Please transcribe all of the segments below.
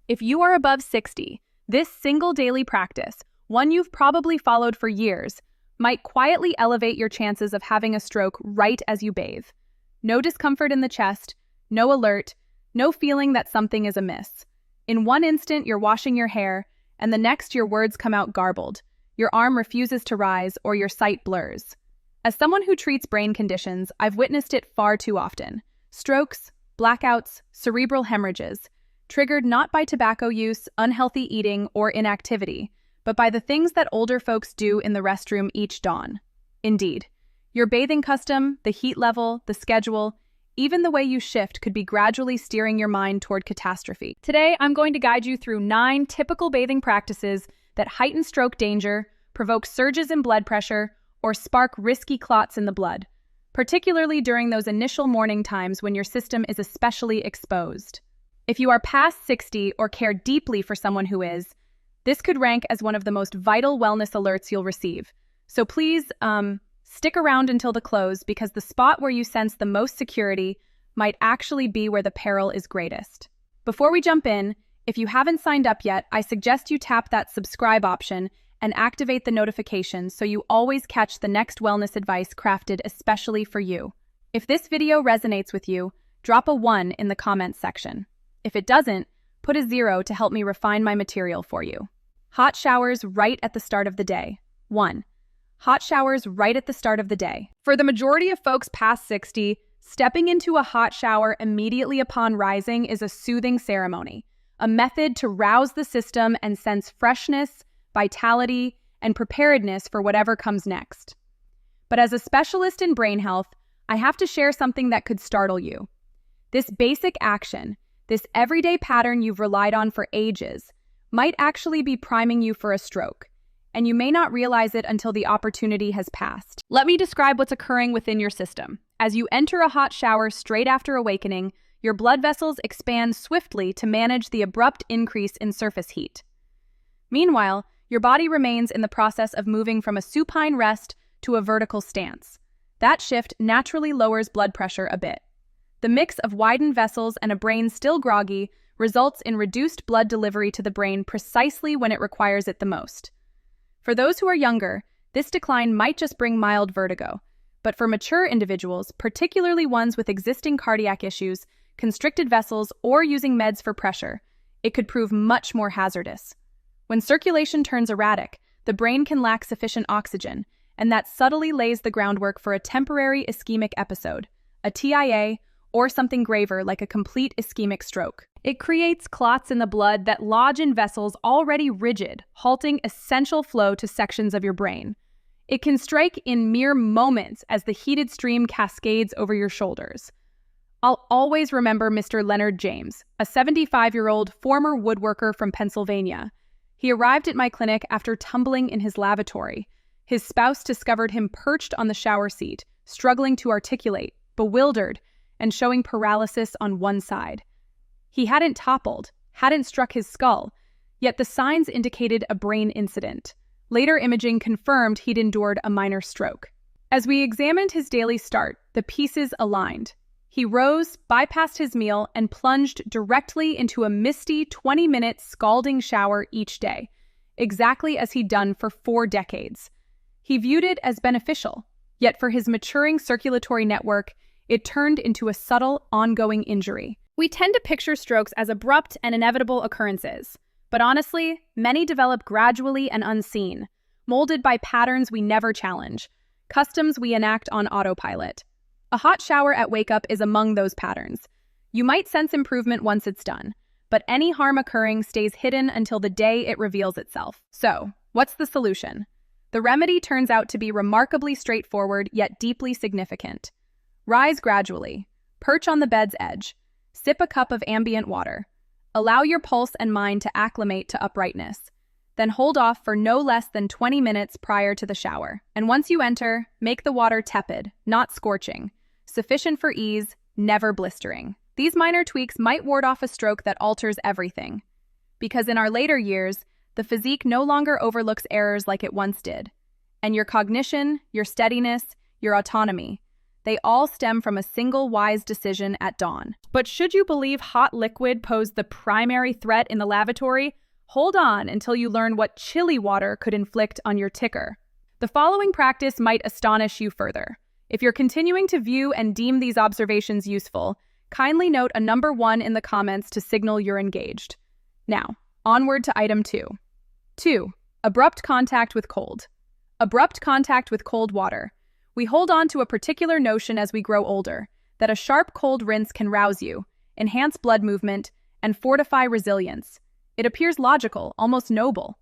If you are above 60, this single daily practice, one you've probably followed for years, might quietly elevate your chances of having a stroke right as you bathe. No discomfort in the chest, no alert, no feeling that something is amiss. In one instant, you're washing your hair, and the next your words come out garbled. Your arm refuses to rise, or your sight blurs. As someone who treats brain conditions, I've witnessed it far too often. Strokes, blackouts, cerebral hemorrhages, triggered not by tobacco use, unhealthy eating, or inactivity, but by the things that older folks do in the restroom each dawn. Indeed, your bathing custom, the heat level, the schedule, even the way you shift could be gradually steering your mind toward catastrophe. Today, I'm going to guide you through 9 typical bathing practices that heighten stroke danger, provoke surges in blood pressure, or spark risky clots in the blood, particularly during those initial morning times when your system is especially exposed. If you are past 60 or care deeply for someone who is, this could rank as one of the most vital wellness alerts you'll receive. So please, stick around until the close, because the spot where you sense the most security might actually be where the peril is greatest. Before we jump in, if you haven't signed up yet, I suggest you tap that subscribe option and activate the notifications so you always catch the next wellness advice crafted especially for you. If this video resonates with you, drop a 1 in the comments section. If it doesn't, put a 0 to help me refine my material for you. Hot showers right at the start of the day. 1. Hot showers right at the start of the day. For the majority of folks past 60, stepping into a hot shower immediately upon rising is a soothing ceremony, a method to rouse the system and sense freshness, vitality, and preparedness for whatever comes next. But as a specialist in brain health, I have to share something that could startle you. This basic action, this everyday pattern you've relied on for ages, might actually be priming you for a stroke, and you may not realize it until the opportunity has passed. Let me describe what's occurring within your system. As you enter a hot shower straight after awakening, your blood vessels expand swiftly to manage the abrupt increase in surface heat. Meanwhile, your body remains in the process of moving from a supine rest to a vertical stance. That shift naturally lowers blood pressure a bit. The mix of widened vessels and a brain still groggy results in reduced blood delivery to the brain precisely when it requires it the most. For those who are younger, this decline might just bring mild vertigo, but for mature individuals, particularly ones with existing cardiac issues, constricted vessels, or using meds for pressure, it could prove much more hazardous. When circulation turns erratic, the brain can lack sufficient oxygen, and that subtly lays the groundwork for a temporary ischemic episode, a TIA, or something graver like a complete ischemic stroke. It creates clots in the blood that lodge in vessels already rigid, halting essential flow to sections of your brain. It can strike in mere moments as the heated stream cascades over your shoulders. I'll always remember Mr. Leonard James, a 75-year-old former woodworker from Pennsylvania. He arrived at my clinic after tumbling in his lavatory. His spouse discovered him perched on the shower seat, struggling to articulate, bewildered, and showing paralysis on one side. He hadn't toppled, hadn't struck his skull, yet the signs indicated a brain incident. Later imaging confirmed he'd endured a minor stroke. As we examined his daily start, the pieces aligned. He rose, bypassed his meal, and plunged directly into a misty 20-minute scalding shower each day, exactly as he'd done for 4 decades. He viewed it as beneficial, yet for his maturing circulatory network, it turned into a subtle, ongoing injury. We tend to picture strokes as abrupt and inevitable occurrences, but honestly, many develop gradually and unseen, molded by patterns we never challenge, customs we enact on autopilot. A hot shower at wake-up is among those patterns. You might sense improvement once it's done, but any harm occurring stays hidden until the day it reveals itself. So, what's the solution? The remedy turns out to be remarkably straightforward yet deeply significant. Rise gradually, perch on the bed's edge, sip a cup of ambient water. Allow your pulse and mind to acclimate to uprightness. Then hold off for no less than 20 minutes prior to the shower. And once you enter, make the water tepid, not scorching, sufficient for ease, never blistering. These minor tweaks might ward off a stroke that alters everything. Because in our later years, the physique no longer overlooks errors like it once did. And your cognition, your steadiness, your autonomy, They all stem from a single wise decision at dawn. But should you believe hot liquid posed the primary threat in the lavatory? Hold on until you learn what chilly water could inflict on your ticker. The following practice might astonish you further. If you're continuing to view and deem these observations useful, kindly note a number 1 in the comments to signal you're engaged. Now, onward to item 2. 2. Abrupt contact with cold. Abrupt contact with cold water. We hold on to a particular notion as we grow older, that a sharp cold rinse can rouse you, enhance blood movement, and fortify resilience. It appears logical, almost noble.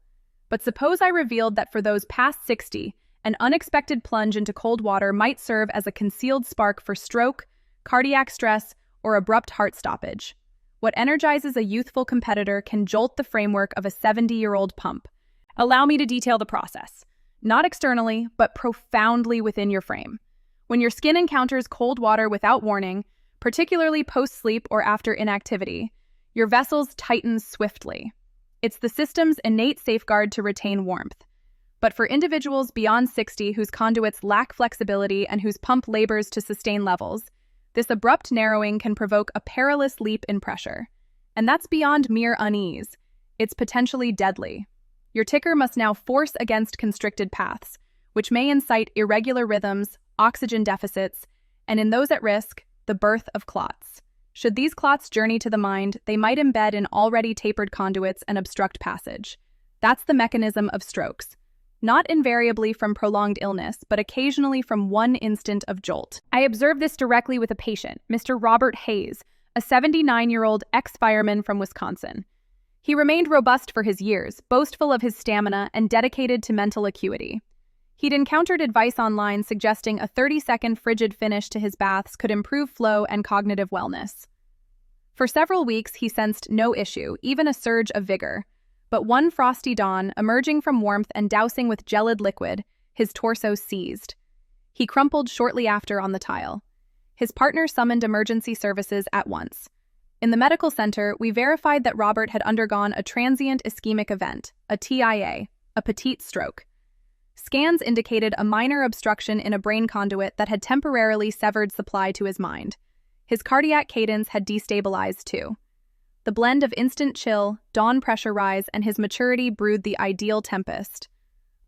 But suppose I revealed that for those past 60, an unexpected plunge into cold water might serve as a concealed spark for stroke, cardiac stress, or abrupt heart stoppage. What energizes a youthful competitor can jolt the framework of a 70-year-old pump. Allow me to detail the process. Not externally, but profoundly within your frame. When your skin encounters cold water without warning, particularly post-sleep or after inactivity, your vessels tighten swiftly. It's the system's innate safeguard to retain warmth. But for individuals beyond 60 whose conduits lack flexibility and whose pump labors to sustain levels, this abrupt narrowing can provoke a perilous leap in pressure. And that's beyond mere unease. It's potentially deadly. Your ticker must now force against constricted paths, which may incite irregular rhythms, oxygen deficits, and in those at risk, the birth of clots. Should these clots journey to the mind, they might embed in already tapered conduits and obstruct passage. That's the mechanism of strokes. Not invariably from prolonged illness, but occasionally from one instant of jolt. I observed this directly with a patient, Mr. Robert Hayes, a 79-year-old ex-fireman from Wisconsin. He remained robust for his years, boastful of his stamina, and dedicated to mental acuity. He'd encountered advice online suggesting a 30-second frigid finish to his baths could improve flow and cognitive wellness. For several weeks, he sensed no issue, even a surge of vigor. But one frosty dawn, emerging from warmth and dousing with gelid liquid, his torso seized. He crumpled shortly after on the tile. His partner summoned emergency services at once. In the medical center, we verified that Robert had undergone a transient ischemic event, a TIA, a petite stroke. Scans indicated a minor obstruction in a brain conduit that had temporarily severed supply to his mind. His cardiac cadence had destabilized too. The blend of instant chill, dawn pressure rise, and his maturity brewed the ideal tempest.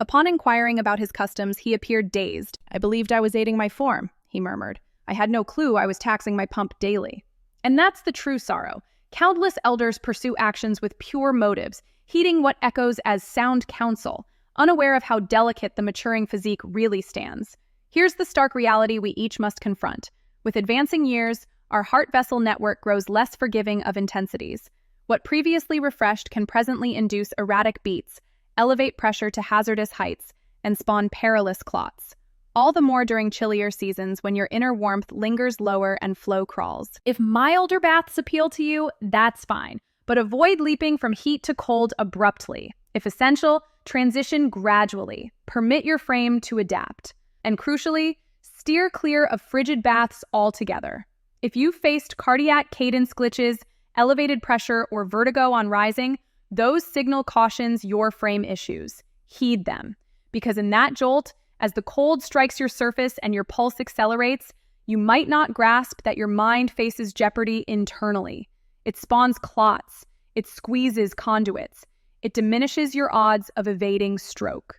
Upon inquiring about his customs, he appeared dazed. "I believed I was aiding my form," he murmured. "I had no clue I was taxing my pump daily." And that's the true sorrow. Countless elders pursue actions with pure motives, heeding what echoes as sound counsel, unaware of how delicate the maturing physique really stands. Here's the stark reality we each must confront. With advancing years, our heart vessel network grows less forgiving of intensities. What previously refreshed can presently induce erratic beats, elevate pressure to hazardous heights, and spawn perilous clots. All the more during chillier seasons when your inner warmth lingers lower and flow crawls. If milder baths appeal to you, that's fine, but avoid leaping from heat to cold abruptly. If essential, transition gradually. Permit your frame to adapt. And crucially, steer clear of frigid baths altogether. If you've faced cardiac cadence glitches, elevated pressure, or vertigo on rising, those signal cautions your frame issues. Heed them, because in that jolt, as the cold strikes your surface and your pulse accelerates, you might not grasp that your mind faces jeopardy internally. It spawns clots. It squeezes conduits. It diminishes your odds of evading stroke.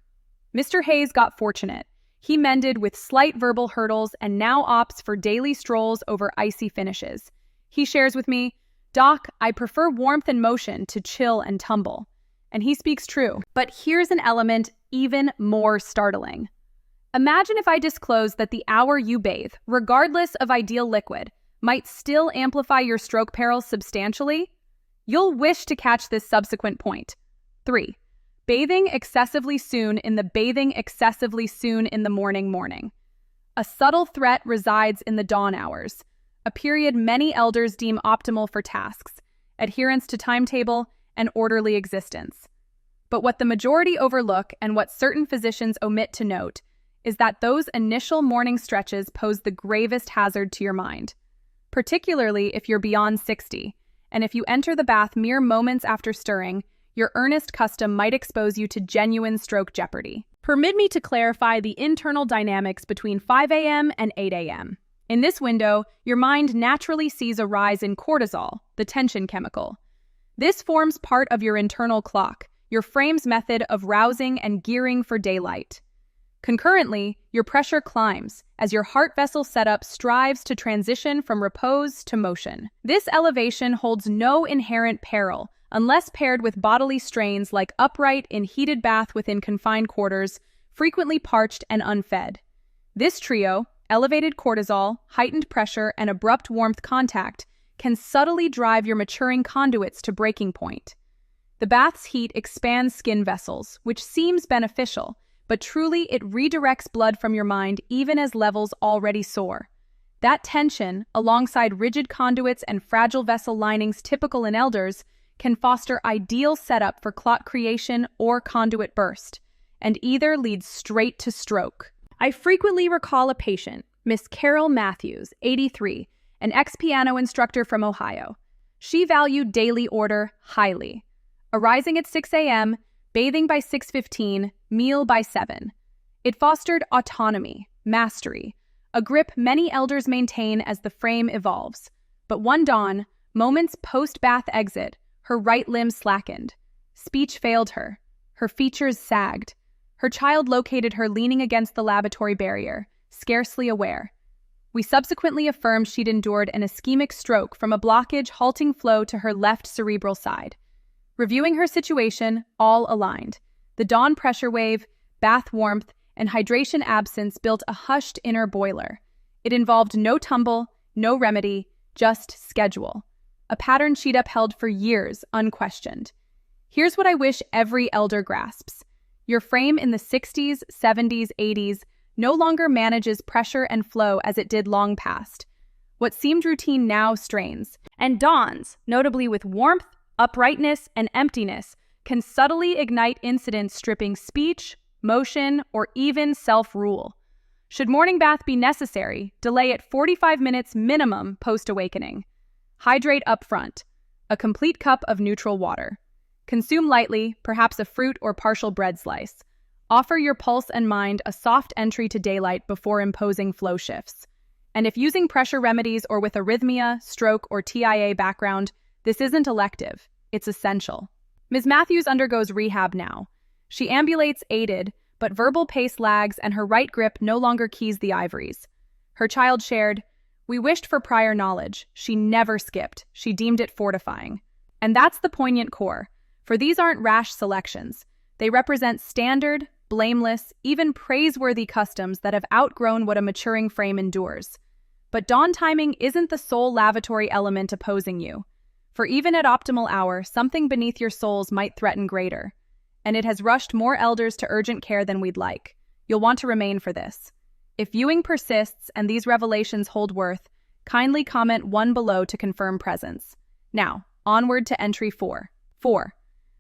Mr. Hayes got fortunate. He mended with slight verbal hurdles and now opts for daily strolls over icy finishes. He shares with me, "Doc, I prefer warmth and motion to chill and tumble." And he speaks true. But here's an element even more startling. Imagine if I disclosed that the hour you bathe, regardless of ideal liquid, might still amplify your stroke peril substantially. You'll wish to catch this subsequent point. 3. Bathing excessively soon in the morning. A subtle threat resides in the dawn hours, a period many elders deem optimal for tasks, adherence to timetable, and orderly existence. But what the majority overlook and what certain physicians omit to note is that those initial morning stretches pose the gravest hazard to your mind, particularly if you're beyond 60, and if you enter the bath mere moments after stirring, your earnest custom might expose you to genuine stroke jeopardy. Permit me to clarify the internal dynamics between 5 a.m. and 8 a.m. In this window, your mind naturally sees a rise in cortisol, the tension chemical. This forms part of your internal clock, your frame's method of rousing and gearing for daylight. Concurrently, your pressure climbs as your heart vessel setup strives to transition from repose to motion. This elevation holds no inherent peril unless paired with bodily strains like upright in heated bath within confined quarters, frequently parched and unfed. This trio, elevated cortisol, heightened pressure, and abrupt warmth contact, can subtly drive your maturing conduits to breaking point. The bath's heat expands skin vessels, which seems beneficial, but truly it redirects blood from your mind even as levels already soar. That tension, alongside rigid conduits and fragile vessel linings typical in elders, can foster ideal setup for clot creation or conduit burst, and either leads straight to stroke. I frequently recall a patient, Miss Carol Matthews, 83, an ex-piano instructor from Ohio. She valued daily order highly. Arising at 6 a.m., bathing by 6:15, meal by 7. It fostered autonomy, mastery, a grip many elders maintain as the frame evolves. But one dawn, moments post-bath exit, her right limb slackened. Speech failed her. Her features sagged. Her child located her leaning against the lavatory barrier, scarcely aware. We subsequently affirmed she'd endured an ischemic stroke from a blockage halting flow to her left cerebral side. Reviewing her situation, all aligned. The dawn pressure wave, bath warmth, and hydration absence built a hushed inner boiler. It involved no tumble, no remedy, just schedule. A pattern she'd upheld for years, unquestioned. Here's what I wish every elder grasps. Your frame in the 60s, 70s, 80s no longer manages pressure and flow as it did long past. What seemed routine now strains, and dawns, notably with warmth, uprightness, and emptiness, can subtly ignite incidents stripping speech, motion, or even self-rule. Should morning bath be necessary, delay it 45 minutes minimum post-awakening. Hydrate up front. A complete cup of neutral water. Consume lightly, perhaps a fruit or partial bread slice. Offer your pulse and mind a soft entry to daylight before imposing flow shifts. And if using pressure remedies or with arrhythmia, stroke, or TIA background, this isn't elective, it's essential. Ms. Matthews undergoes rehab now. She ambulates aided, but verbal pace lags and her right grip no longer keys the ivories. Her child shared, "We wished for prior knowledge. She never skipped. She deemed it fortifying." And that's the poignant core. For these aren't rash selections. They represent standard, blameless, even praiseworthy customs that have outgrown what a maturing frame endures. But dawn timing isn't the sole lavatory element opposing you. For even at optimal hour, something beneath your souls might threaten greater. And it has rushed more elders to urgent care than we'd like. You'll want to remain for this. If viewing persists and these revelations hold worth, kindly comment 1 below to confirm presence. Now, onward to entry 4. 4.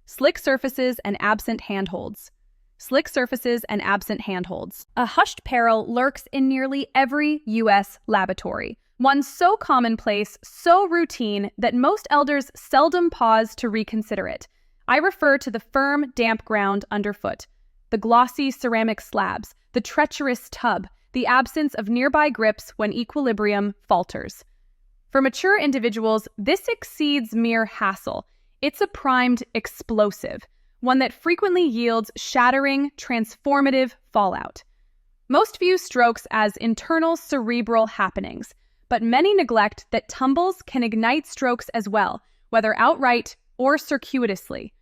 Slick surfaces and absent handholds. Slick surfaces and absent handholds. A hushed peril lurks in nearly every U.S. lavatory. One so commonplace, so routine, that most elders seldom pause to reconsider it. I refer to the firm, damp ground underfoot, the glossy ceramic slabs, the treacherous tub, the absence of nearby grips when equilibrium falters. For mature individuals, this exceeds mere hassle. It's a primed explosive, one that frequently yields shattering, transformative fallout. Most view strokes as internal cerebral happenings, but many neglect that tumbles can ignite strokes as well, whether outright or circuitously.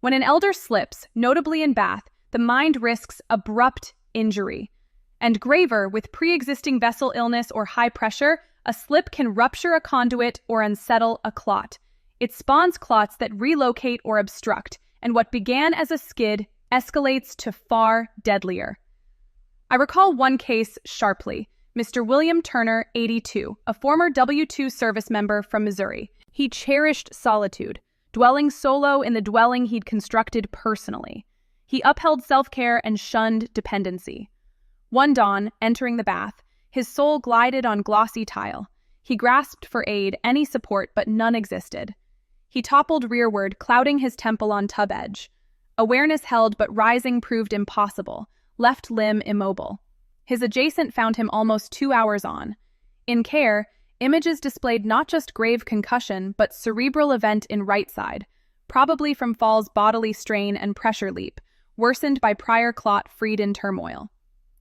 When an elder slips, notably in bath, the mind risks abrupt injury. And graver, with pre-existing vessel illness or high pressure, a slip can rupture a conduit or unsettle a clot. It spawns clots that relocate or obstruct, and what began as a skid escalates to far deadlier. I recall one case sharply. Mr. William Turner, 82, a former W-2 service member from Missouri. He cherished solitude, dwelling solo in the dwelling he'd constructed personally. He upheld self-care and shunned dependency. One dawn, entering the bath, his soul glided on glossy tile. He grasped for aid, any support, but none existed. He toppled rearward, clouding his temple on tub edge. Awareness held, but rising proved impossible, left limb immobile. His adjacent found him almost 2 hours on. In care, images displayed not just grave concussion, but cerebral event in right side, probably from fall's bodily strain and pressure leap, worsened by prior clot freed in turmoil.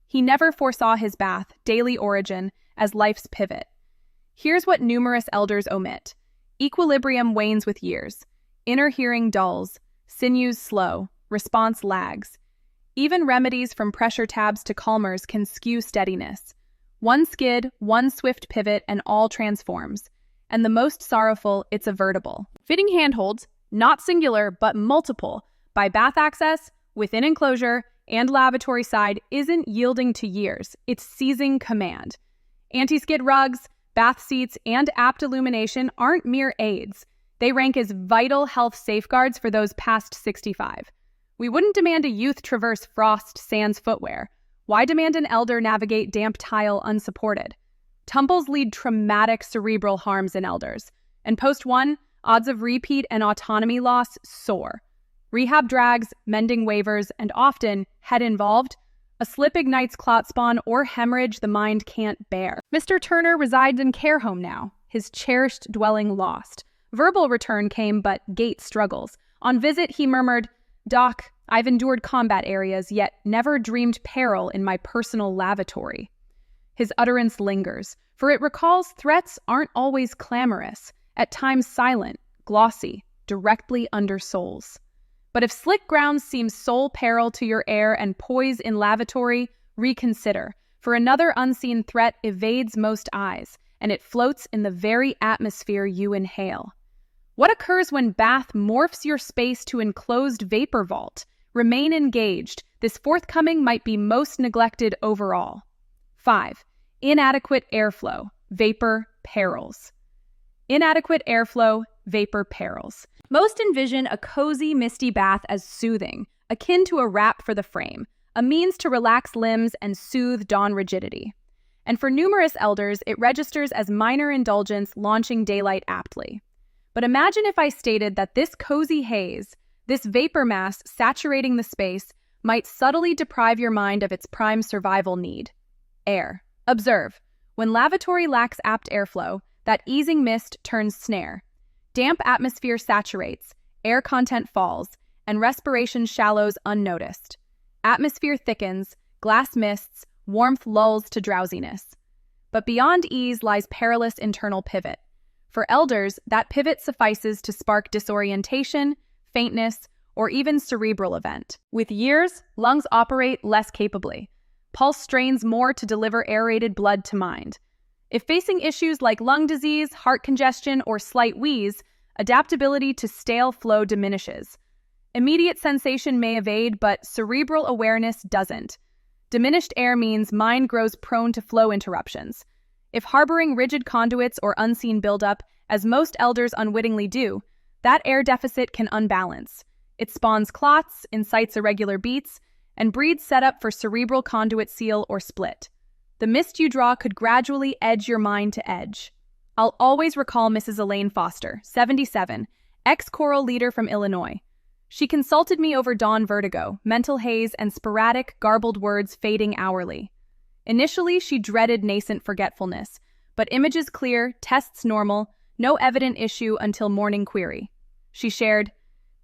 He never foresaw his bath, daily origin, as life's pivot. Here's what numerous elders omit. Equilibrium wanes with years. Inner hearing dulls. Sinews slow. Response lags. Even remedies from pressure tabs to calmers can skew steadiness. One skid, one swift pivot, and all transforms. And the most sorrowful, it's avertible. Fitting handholds, not singular, but multiple, by bath access, within enclosure, and lavatory side isn't yielding to years, it's seizing command. Anti-skid rugs, bath seats, and apt illumination aren't mere aids. They rank as vital health safeguards for those past 65. We wouldn't demand a youth traverse frost sans footwear. Why demand an elder navigate damp tile unsupported? Tumbles lead traumatic cerebral harms in elders, and post-1, odds of repeat and autonomy loss soar. Rehab drags, mending waivers, and often, head involved, a slip ignites clot spawn or hemorrhage the mind can't bear. Mr. Turner resides in care home now, his cherished dwelling lost. Verbal return came, but gait struggles. On visit, he murmured, "Doc, I've endured combat areas, yet never dreamed peril in my personal lavatory." His utterance lingers, for it recalls threats aren't always clamorous, at times silent, glossy, directly under souls. But if slick grounds seem sole peril to your air and poise in lavatory, reconsider, for another unseen threat evades most eyes, and it floats in the very atmosphere you inhale. What occurs when bath morphs your space to enclosed vapor vault? Remain engaged. This forthcoming might be most neglected overall. 5. Inadequate airflow. Vapor perils. Inadequate airflow. Vapor perils. Most envision a cozy, misty bath as soothing, akin to a wrap for the frame, a means to relax limbs and soothe dawn rigidity. And for numerous elders, it registers as minor indulgence launching daylight aptly. But imagine if I stated that this cozy haze, this vapor mass saturating the space, might subtly deprive your mind of its prime survival need. Air. Observe. When lavatory lacks apt airflow, that easing mist turns snare. Damp atmosphere saturates, air content falls, and respiration shallows unnoticed. Atmosphere thickens, glass mists, warmth lulls to drowsiness. But beyond ease lies perilous internal pivot. For elders, that pivot suffices to spark disorientation, faintness, or even cerebral event. With years, lungs operate less capably. Pulse strains more to deliver aerated blood to mind. If facing issues like lung disease, heart congestion, or slight wheeze, adaptability to stale flow diminishes. Immediate sensation may evade, but cerebral awareness doesn't. Diminished air means mind grows prone to flow interruptions. If harboring rigid conduits or unseen buildup, as most elders unwittingly do, that air deficit can unbalance. It spawns clots, incites irregular beats, and breeds setup for cerebral conduit seal or split. The mist you draw could gradually edge your mind to edge. I'll always recall Mrs. Elaine Foster, 77, ex-choral leader from Illinois. She consulted me over dawn vertigo, mental haze, and sporadic, garbled words fading hourly. Initially, she dreaded nascent forgetfulness, but images clear, tests normal, no evident issue until morning query. She shared,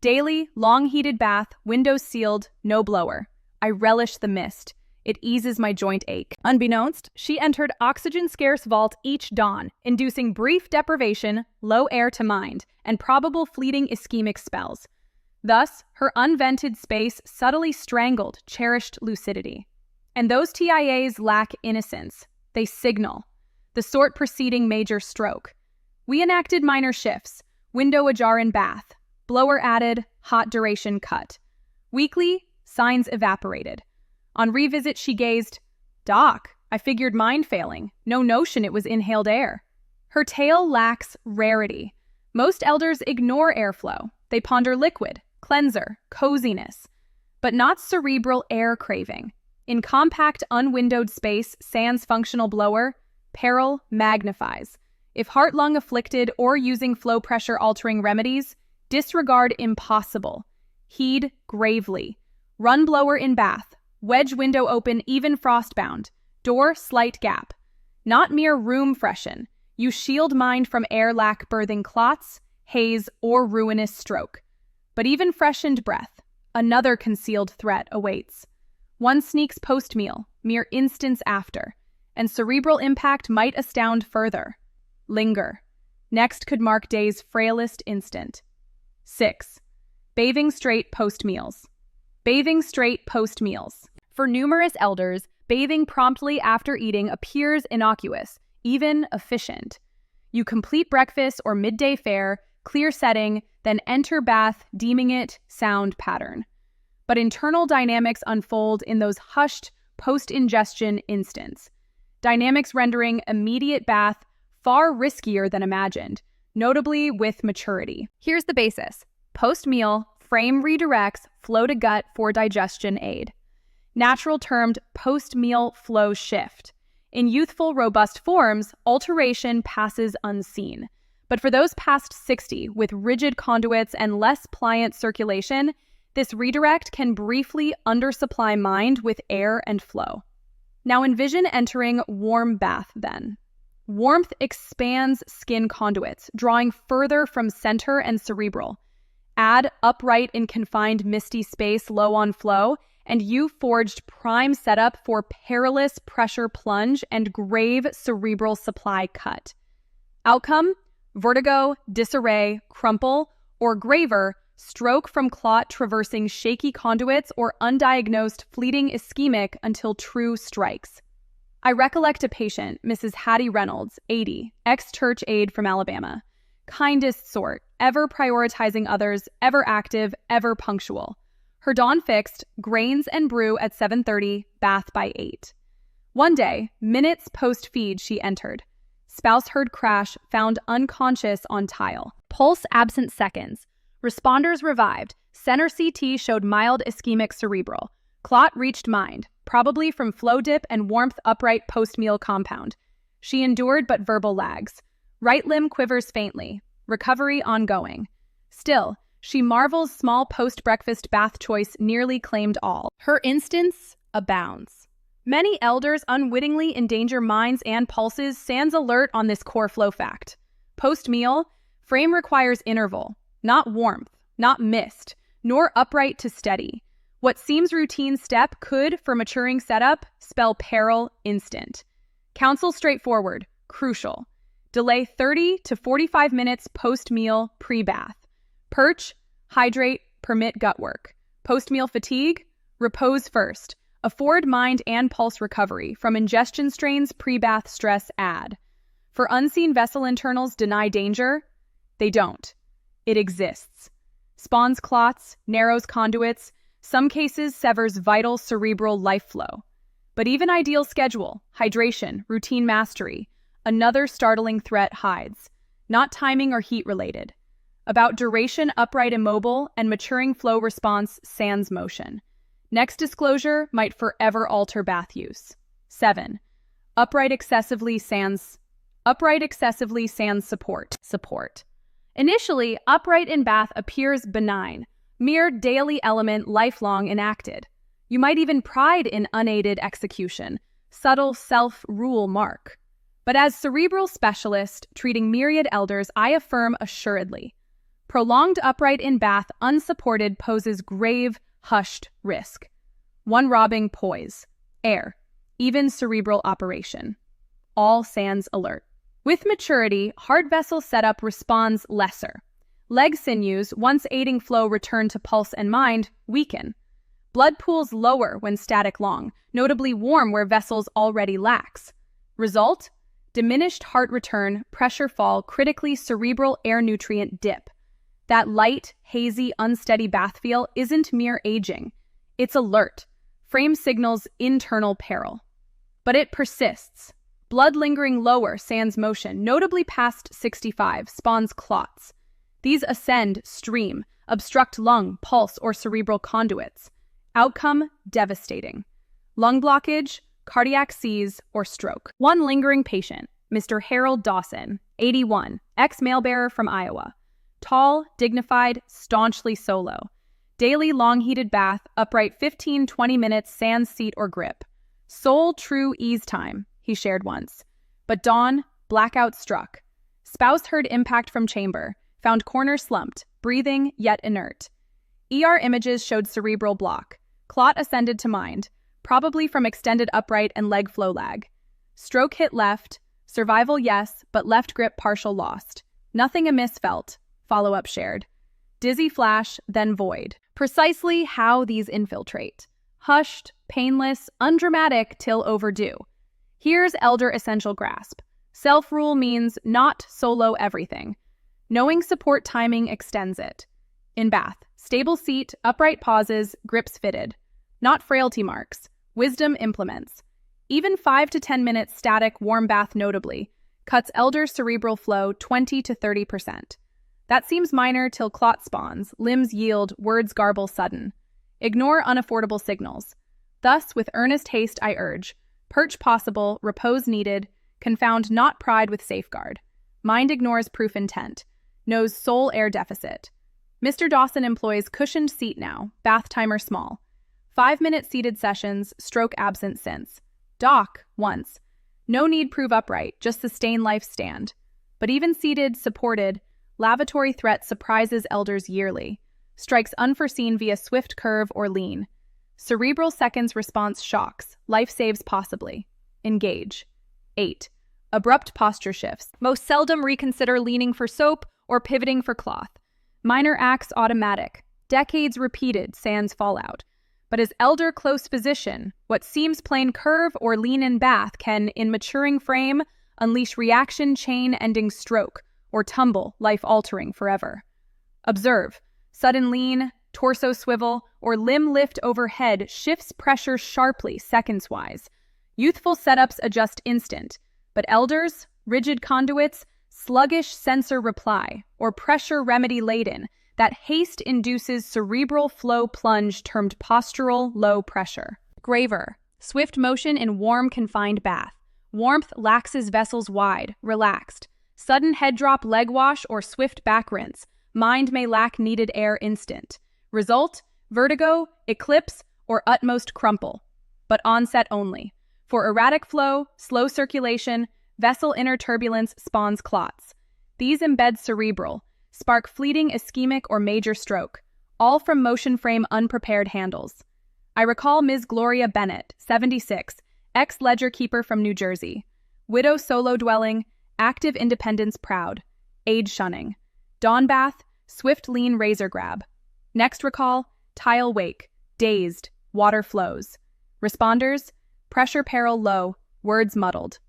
"Daily, long-heated bath, windows sealed, no blower. I relish the mist. It eases my joint ache." Unbeknownst, she entered oxygen-scarce vault each dawn, inducing brief deprivation, low air to mind, and probable fleeting ischemic spells. Thus, her unvented space subtly strangled cherished lucidity. And those TIAs lack innocence. They signal, the sort preceding major stroke. We enacted minor shifts, window ajar in bath, blower added, hot duration cut. Weekly, signs evaporated. On revisit, she gazed, "Doc, I figured mind failing. No notion it was inhaled air." Her tale lacks rarity. Most elders ignore airflow. They ponder liquid, cleanser, coziness, but not cerebral air craving. In compact, unwindowed space, sans functional blower, peril magnifies. If heart-lung afflicted or using flow pressure altering remedies, disregard impossible. Heed gravely. Run blower in bath. Wedge window open, even frostbound. Door slight gap. Not mere room freshen. You shield mind from air lack birthing clots, haze, or ruinous stroke. But even freshened breath, another concealed threat awaits. One sneaks post-meal, mere instants after, and cerebral impact might astound further. Linger. Next could mark day's frailest instant. 6. Bathing straight post-meals. Bathing straight post-meals. For numerous elders, bathing promptly after eating appears innocuous, even efficient. You complete breakfast or midday fare, clear setting, then enter bath, deeming it sound pattern. But internal dynamics unfold in those hushed, post-ingestion instants. Dynamics rendering immediate bath far riskier than imagined, notably with maturity. Here's the basis. Post-meal, frame redirects flow to gut for digestion aid. Natural termed post-meal flow shift. In youthful, robust forms, alteration passes unseen. But for those past 60 with rigid conduits and less pliant circulation, this redirect can briefly undersupply mind with air and flow. Now envision entering warm bath then. Warmth expands skin conduits, drawing further from center and cerebral. Add upright in confined misty space low on flow, and you forged prime setup for perilous pressure plunge and grave cerebral supply cut. Outcome? Vertigo, disarray, crumple, or graver, stroke from clot traversing shaky conduits or undiagnosed fleeting ischemic until true strikes. I recollect a patient, Mrs. Hattie Reynolds, 80, ex-church aide from Alabama. Kindest sort, ever prioritizing others, ever active, ever punctual. Her dawn fixed, grains and brew at 7:30, bath by 8. One day, minutes post-feed, she entered. Spouse heard crash, found unconscious on tile. Pulse absent seconds. Responders revived. Center CT showed mild ischemic cerebral. Clot reached mind, probably from flow dip and warmth upright post-meal compound. She endured but verbal lags. Right limb quivers faintly. Recovery ongoing. Still, she marvels small post-breakfast bath choice nearly claimed all. Her instance abounds. Many elders unwittingly endanger minds and pulses, sans alert on this core flow fact. Post-meal, frame requires interval, not warmth, not mist, nor upright to steady. What seems routine step could, for maturing setup, spell peril instant. Counsel straightforward, crucial. Delay 30 to 45 minutes post-meal pre-bath. Perch, hydrate, permit gut work. Post-meal fatigue, repose first. Afford mind and pulse recovery from ingestion strains pre-bath stress add. For unseen vessel internals deny danger, they don't. It exists. Spawns clots, narrows conduits, some cases severs vital cerebral life flow. But even ideal schedule, hydration, routine mastery, another startling threat hides. Not timing or heat related. About duration upright immobile and maturing flow response sans motion. Next disclosure might forever alter bath use. 7. Upright excessively sans support. Initially, upright in bath appears benign, mere daily element lifelong enacted. You might even pride in unaided execution, subtle self-rule mark. But as cerebral specialist treating myriad elders, I affirm assuredly, prolonged upright in bath unsupported poses grave, hushed risk. One robbing poise, air, even cerebral operation. All sans alert. With maturity, heart vessel setup responds lesser. Leg sinews, once aiding flow return to pulse and mind, weaken. Blood pools lower when static long, notably warm where vessels already lax. Result? Diminished heart return, pressure fall, critically cerebral air nutrient dip. That light, hazy, unsteady bath feel isn't mere aging. It's alert. Frame signals internal peril. But it persists. Blood lingering lower sans motion, notably past 65, spawns clots. These ascend, stream, obstruct lung, pulse, or cerebral conduits. Outcome, devastating. Lung blockage, cardiac seize, or stroke. One lingering patient, Mr. Harold Dawson, 81, ex-mailbearer from Iowa. Tall, dignified, staunchly solo. Daily long-heated bath, upright 15-20 minutes sans seat or grip. Sole true ease time, he shared once. But dawn, blackout struck. Spouse heard impact from chamber, found corner slumped, breathing yet inert. ER images showed cerebral block. Clot ascended to mind, probably from extended upright and leg flow lag. Stroke hit left, survival yes, but left grip partial lost. Nothing amiss felt, follow-up shared. Dizzy flash, then void. Precisely how these infiltrate. Hushed, painless, undramatic till overdue. Here's elder essential grasp. Self-rule means not solo everything. Knowing support timing extends it. In bath, stable seat, upright pauses, grips fitted. Not frailty marks, wisdom implements. Even 5 to 10 minutes static warm bath notably cuts elder cerebral flow 20 to 30%. That seems minor till clot spawns, limbs yield, words garble sudden. Ignore unaffordable signals. Thus, with earnest haste I urge, perch possible, repose needed, confound not pride with safeguard. Mind ignores proof intent, knows sole air deficit. Mr. Dawson employs cushioned seat now, bath timer small. 5-minute seated sessions, stroke absent since. Doc, once. No need prove upright, just sustain life stand. But even seated, supported, lavatory threat surprises elders yearly. Strikes unforeseen via swift curve or lean. Cerebral seconds response shocks, life saves possibly. Engage. 8. Abrupt posture shifts. Most seldom reconsider leaning for soap or pivoting for cloth. Minor acts automatic. Decades repeated, sans fallout. But as elder close physician, what seems plain curve or lean in bath can, in maturing frame, unleash reaction chain ending stroke, or tumble, life-altering forever. Observe, sudden lean, torso swivel, or limb lift overhead shifts pressure sharply, seconds-wise. Youthful setups adjust instant, but elders, rigid conduits, sluggish sensor reply, or pressure remedy-laden, that haste induces cerebral flow plunge termed postural low pressure. Graver, swift motion in warm confined bath. Warmth laxes vessels wide, relaxed. Sudden head drop leg wash or swift back rinse. Mind may lack needed air instant. Result, vertigo, eclipse, or utmost crumple. But onset only. For erratic flow, slow circulation, vessel inner turbulence spawns clots. These embed cerebral, spark fleeting ischemic or major stroke, all from motion frame unprepared handles. I recall Ms. Gloria Bennett, 76, ex-ledger keeper from New Jersey. Widow solo dwelling, active independence proud, age shunning. Dawn bath, swift lean razor grab. Next recall, tile wake, dazed, water flows. Responders, pressure peril low, words muddled.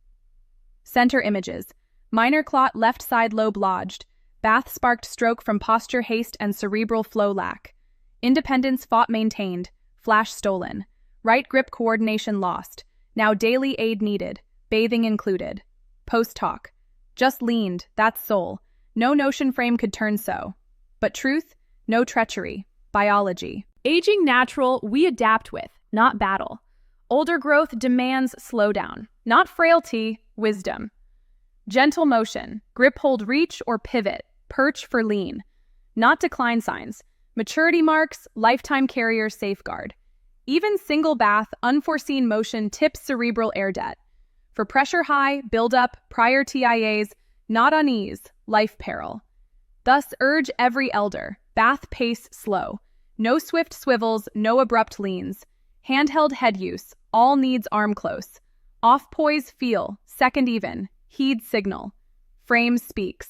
Center images, minor clot left side lobe lodged, bath sparked stroke from posture haste and cerebral flow lack. Independence fought maintained, flash stolen. Right grip coordination lost. Now daily aid needed, bathing included. Post-talk. Just leaned, that's soul. No notion frame could turn so. But truth, no treachery. Biology. Aging natural, we adapt with, not battle. Older growth demands slowdown, not frailty, wisdom. Gentle motion, grip hold reach or pivot, perch for lean. Not decline signs, maturity marks, lifetime carrier safeguard. Even single bath, unforeseen motion tips cerebral air debt. For pressure high, build up, prior TIAs, not unease, life peril. Thus urge every elder, bath pace slow. No swift swivels, no abrupt leans. Handheld head use, all needs arm close. Off poise feel, second even, heed signal. Frame speaks.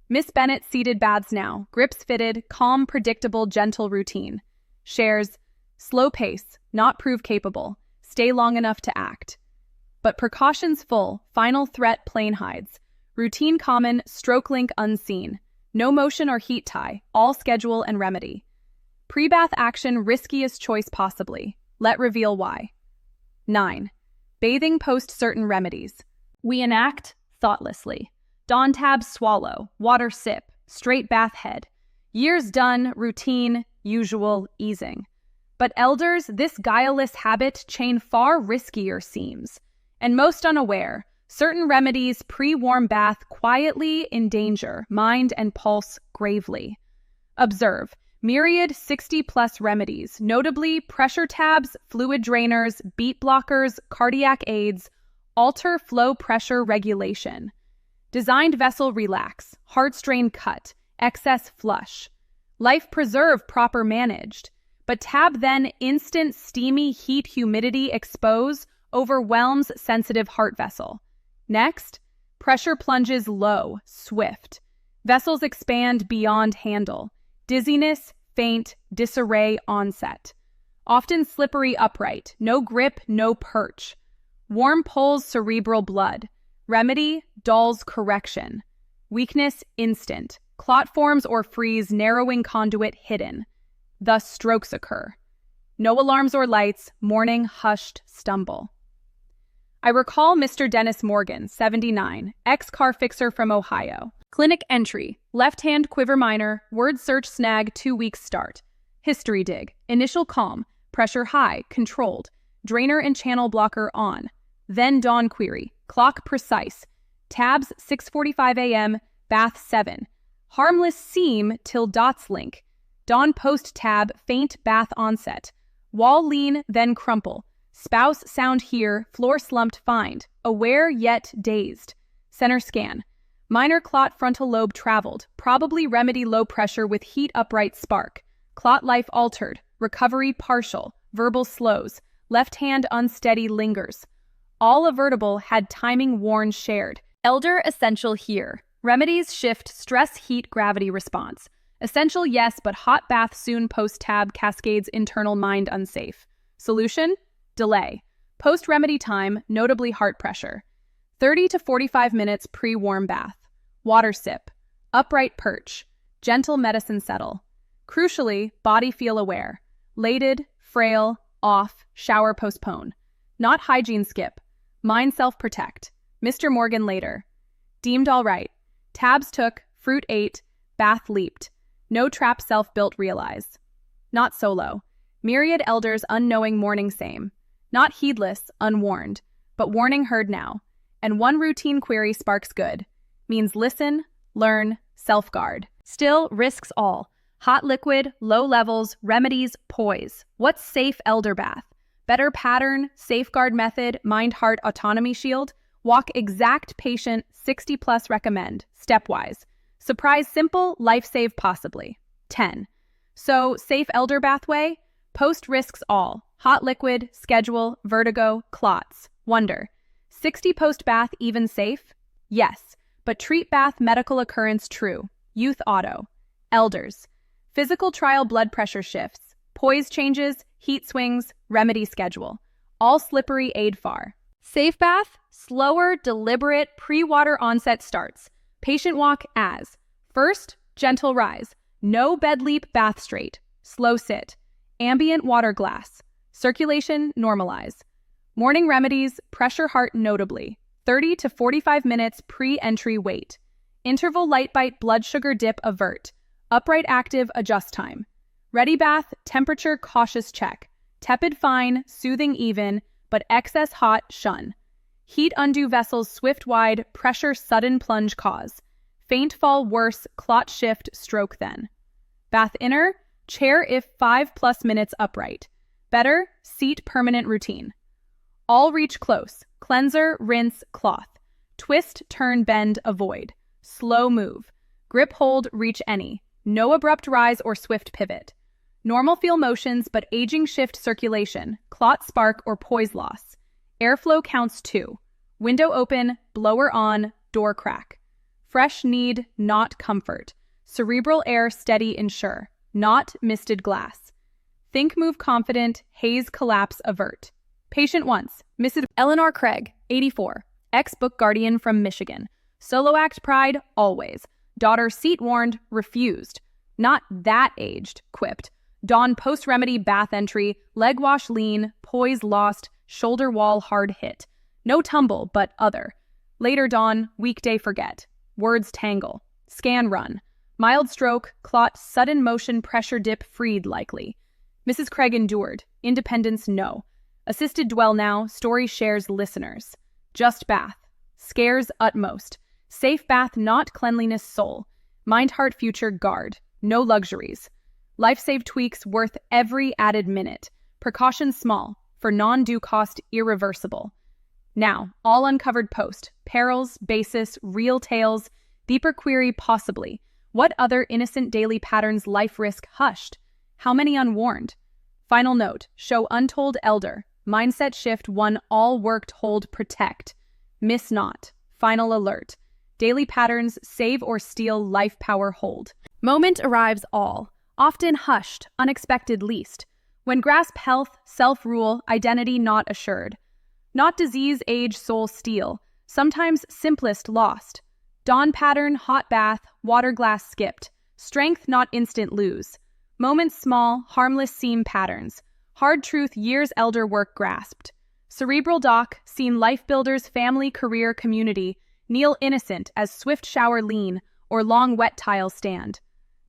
Miss Bennett seated baths now, grips fitted, calm, predictable, gentle routine. Shares, slow pace, not prove capable, stay long enough to act. But precautions full, final threat plain hides. Routine common, stroke link unseen. No motion or heat tie, all schedule and remedy. Pre-bath action riskiest choice possibly. Let reveal why. 9. Bathing post certain remedies. We enact thoughtlessly. Dawn tabs swallow, water sip, straight bath head. Years done, routine, usual, easing. But elders, this guileless habit chain far riskier seems. And most unaware, certain remedies pre-warm bath quietly endanger mind and pulse gravely. Observe, myriad 60-plus remedies, notably pressure tabs, fluid drainers, beat blockers, cardiac aids, Alter flow pressure regulation. Designed vessel relax, heart strain cut, excess flush. Life preserve proper managed. But tab then instant steamy heat humidity expose overwhelms sensitive heart vessel. Next, pressure plunges low, swift. Vessels expand beyond handle. Dizziness, faint, disarray onset. Often slippery upright, no grip, no perch. Warm pulls cerebral blood. Remedy, dulls correction. Weakness, instant. Clot forms or freeze, narrowing conduit hidden. Thus strokes occur. No alarms or lights, morning hushed stumble. I recall Mr. Dennis Morgan, 79, ex-car fixer from Ohio. Clinic entry, left hand quiver minor, word search snag 2 weeks start. History dig, initial calm, pressure high, controlled, drainer and channel blocker on. Then dawn query, clock precise, tabs 6:45 a.m., bath 7. Harmless seam till dots link. Dawn post tab, faint bath onset. Wall lean, then crumple. Spouse sound here, floor slumped find. Aware yet dazed. Center scan. Minor clot frontal lobe traveled. Probably remedy low pressure with heat upright spark. Clot life altered. Recovery partial. Verbal slows. Left hand unsteady lingers. All avertible had timing worn shared. Elder essential here. Remedies shift stress heat gravity response. Essential yes, but hot bath soon post tab cascades internal mind unsafe. Solution? Delay. Post remedy time, notably heart pressure. 30 to 45 minutes pre-warm bath. Water sip. Upright perch. Gentle medicine settle. Crucially, body feel aware. Lated, frail, off, shower postpone. Not hygiene skip. Mind self-protect. Mr. Morgan later. Deemed all right. Tabs took, fruit ate, bath leaped. No trap self-built realize. Not solo. Myriad elders unknowing morning same. Not heedless, unwarned, but warning heard now. And one routine query sparks good. Means listen, learn, self-guard. Still risks all. Hot liquid, low levels, remedies, poise. What's safe elder bath? Better pattern, safeguard method, mind-heart autonomy shield. Walk exact patient, 60 plus recommend, stepwise. Surprise simple, life save possibly. 10. So, safe elder bath way? Post risks all. Hot liquid, schedule, vertigo, clots. Wonder. 60 post bath even safe? Yes, but treat bath medical occurrence true. Youth auto. Elders. Physical trial blood pressure shifts. Poise changes, heat swings, remedy schedule. All slippery aid far. Safe bath, slower, deliberate, pre-water onset starts. Patient walk as. First, gentle rise. No bed leap bath straight. Slow sit. Ambient water glass. Circulation normalize. Morning remedies, pressure heart notably. 30 to 45 minutes pre-entry wait. Interval light bite blood sugar dip avert. Upright active adjust time. Ready bath, temperature cautious check. Tepid fine, soothing even, but excess hot shun. Heat undue vessels swift wide, pressure sudden plunge cause. Faint fall worse, clot shift stroke then. Bath inner, chair if 5+ minutes upright. Better, seat permanent routine. All reach close, cleanser, rinse, cloth. Twist, turn, bend, avoid. Slow move. Grip hold, reach any. No abrupt rise or swift pivot. Normal feel motions but aging shift circulation, clot spark or poise loss. Airflow counts 2. Window open, blower on, door crack. Fresh need, not comfort. Cerebral air steady ensure, not misted glass. Think move confident, haze collapse avert. Patient once, Mrs. Eleanor Craig, 84, ex-book guardian from Michigan. Solo act pride, always. Daughter seat warned, refused. Not that aged, quipped. Dawn post-remedy bath entry, leg wash lean, poise lost, shoulder wall hard hit. No tumble, but other. Later dawn, weekday forget. Words tangle. Scan run. Mild stroke, clot, sudden motion, pressure dip, freed likely. Mrs. Craig endured. Independence no. Assisted dwell now, story shares listeners. Just bath. Scares utmost. Safe bath not cleanliness soul. Mind heart future guard. No luxuries. Life save tweaks worth every added minute. Precautions small. For non-due cost irreversible. Now, all uncovered post. Perils, basis, real tales. Deeper query, possibly. What other innocent daily patterns life risk hushed? How many unwarned? Final note, show untold elder. Mindset shift 1, all worked hold protect. Miss not. Final alert. Daily patterns save or steal life power hold. Moment arrives all. Often hushed, unexpected least. When grasp health, self-rule, identity not assured. Not disease, age, soul steal. Sometimes simplest lost. Dawn pattern, hot bath, water glass skipped. Strength not instant lose. Moments small, harmless seem patterns. Hard truth years elder work grasped. Cerebral doc, seen life builders, family, career, community. Kneel innocent as swift shower lean or long wet tile stand.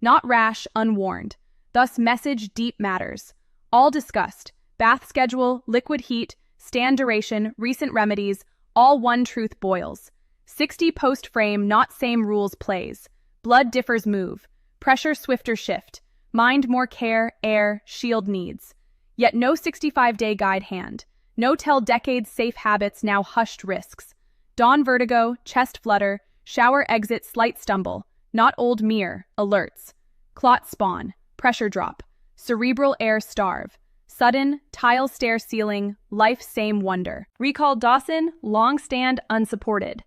Not rash, unwarned. Thus message deep matters. All discussed. Bath schedule, liquid heat, stand duration, recent remedies, all one truth boils. 60 post frame, not same rules plays. Blood differs move. Pressure swifter shift. Mind more care, air, shield needs. Yet no 65-day guide hand. No tell decades safe habits now hushed risks. Dawn vertigo, chest flutter, shower exit slight stumble. Not old mirror, alerts. Clot spawn, pressure drop. Cerebral air starve. Sudden, tile stair ceiling, life same wonder. Recall Dawson, long stand unsupported.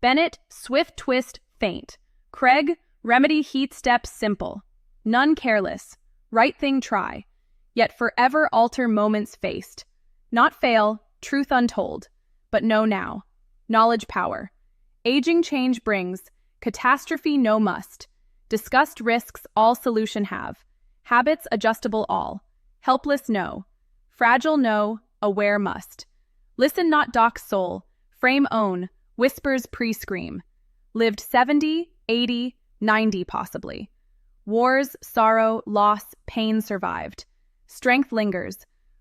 Bennett, swift twist, faint. Craig, remedy heat step simple. None careless, right thing try. Yet forever alter moments faced. Not fail, truth untold. But know now. Knowledge power. Aging change brings. Catastrophe no must. Discussed risks all solution have. Habits adjustable all. Helpless no. Fragile no, aware must. Listen not doc's soul. Frame own. Whispers pre-scream. Lived 70, 80, 90 possibly. Wars, sorrow, loss, pain survived. Strength lingers.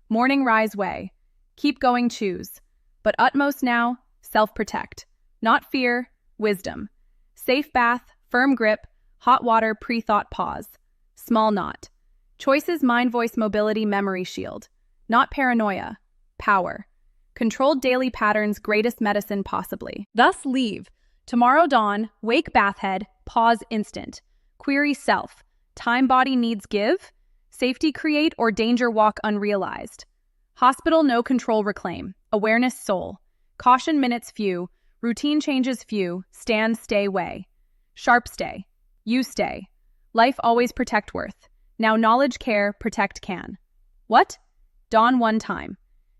Morning rise way. Keep going choose. But utmost now, self-protect. Not fear, wisdom. Safe bath, firm grip, hot water pre-thought pause. Small knot. Choices mind voice mobility memory shield. Not paranoia, power. Controlled daily patterns greatest medicine possibly. Thus leave. Tomorrow dawn, wake bathhead, pause instant. Query self. Time body needs give? Safety create or danger walk unrealized? Hospital no control reclaim. Awareness soul. Caution minutes few. Routine changes few. Stand stay way. Sharp stay. You stay. Life always protect worth. Now knowledge care protect can. What? Dawn one time.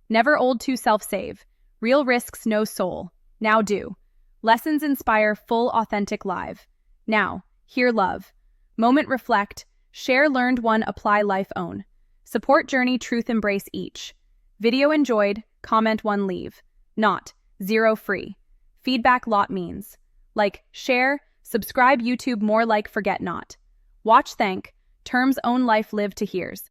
Never old to self-save. Real risks no soul. Now do. Lessons inspire full authentic live. Now, hear love. Moment reflect. Share learned one apply life own. Support journey truth embrace each. Video enjoyed, comment one leave. Not, 0 free. Feedback lot means. Like, share, subscribe YouTube more like forget not. Watch thank, terms own life live to hears.